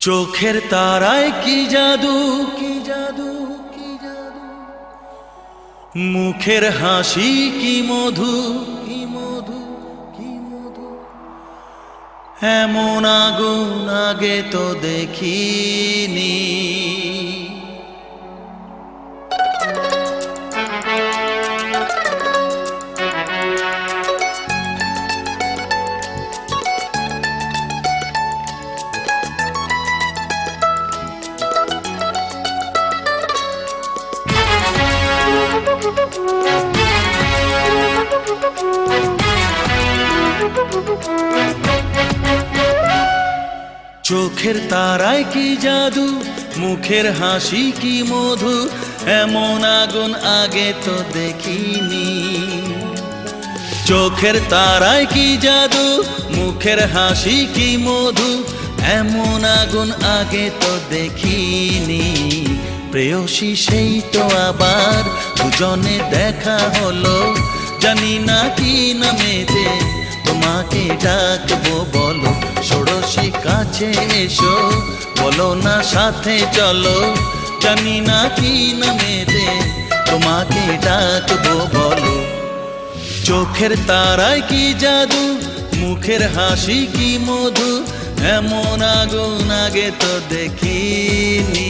চোখের তারায় কি জাদু, কি জাদু, কি জাদু, মুখের হাসি কি মধু, কি মধু, কি মধু, এমন আগুন আগে তো দেখিনি। চোখের তারায় কি জাদু, মুখের হাসি কি মধু, এমন আগুন আগে তো দেখিনি। চোখের তারায় কি জাদু, মুখের হাসি কি মধু, এমন আগুন আগে তো দেখিনি। প্রেয়সী সেই তো আবার দুজনে দেখা হলো, জানি না কি নামেতে তোমাকে ডাকবো, বলো ষোড়শী কাছে এসো, বলো না সাথে চলো, জানি না কি নামেতে তোমাকে ডাকবো, বলো। চোখের তারায় কি জাদু, মুখের হাসি কি মধু, এমন আগুন আগে তো দেখিনি।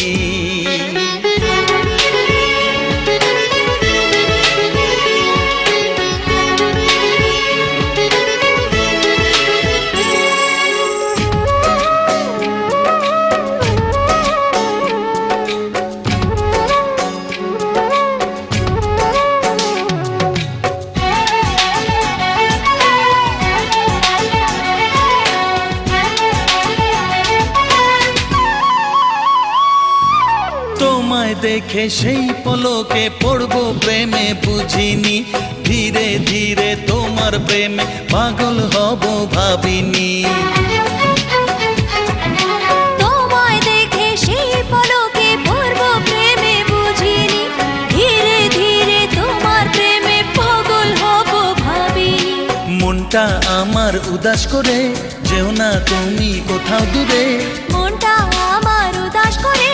তোমায় দেখে সেই পলকে পড়বো প্রেমে বুঝিনি, ধীরে ধীরে তোমার প্রেমে পাগল হব ভাবিনি। তোমায় দেখে সেই পলকে পড়বো প্রেমে বুঝিনি, ধীরে ধীরে তোমার প্রেমে পাগল হব ভাবিনি। মনটা আমার উদাস করে যেও না তুমি কোথাও দূরে, মনটা আমার উদাস করে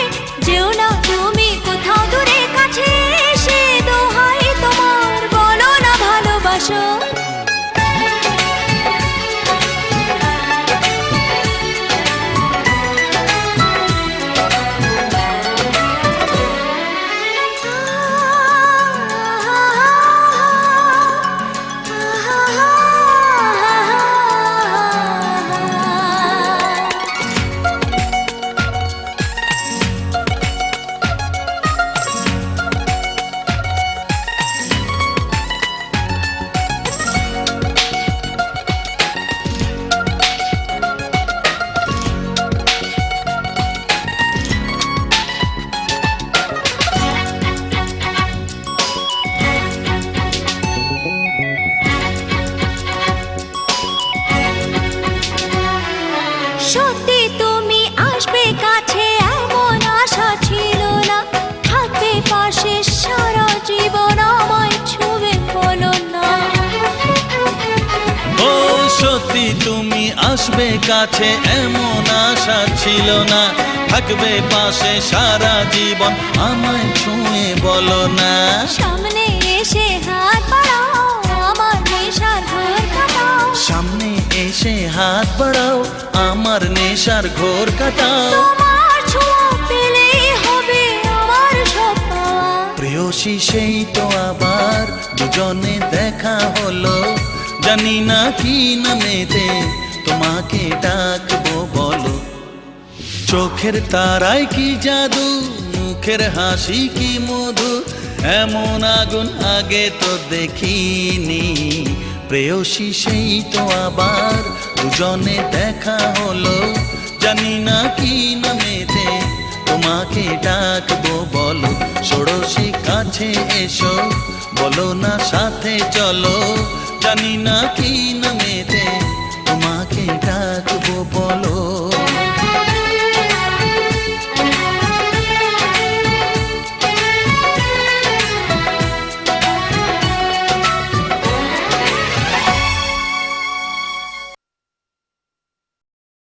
যেও না তুমি কোথাও দূরে, কাছে এসে দোহাই তোমার বলো না ভালোবাসো। সত্যি তুমি আসবে কাছে এমন আশা ছিল না, থাকবে পাশে সারা জীবন আমায় ছুঁবে বলো না। ও সত্যি তুমি আসবে কাছে এমন আশা ছিল না, থাকবে পাশে সারা জীবন আমায় ছুঁয়ে বলো না। সামনে এসে হাত বাড়াও আমার নেশার ঘোর কাটাও, সামনে এসে হাত বাড়াও আমার নেশার ঘোর কাটাও। তোমার ছোঁয়া পেলেই হবে আমার সব পাওয়া। প্রেয়সী সেই তো আবার দুজনে দেখা হলো, জানি না কি নামেতে তোমাকে ডাকবো, বলো। চোখের তারায় কি জাদু, মুখের হাসি কি মধু, এমন আগুন আগে তো দেখিনি। প্রেয়সী সেই তো আবার দুজনে দেখা হলো, জানি না কি নামেতে তোমাকে ডাকবো, বলো ষোড়শী কাছে এসো, বলো না সাথে চলো, জানি না কি নামেতে তোমাকে ডাকবো, বলো।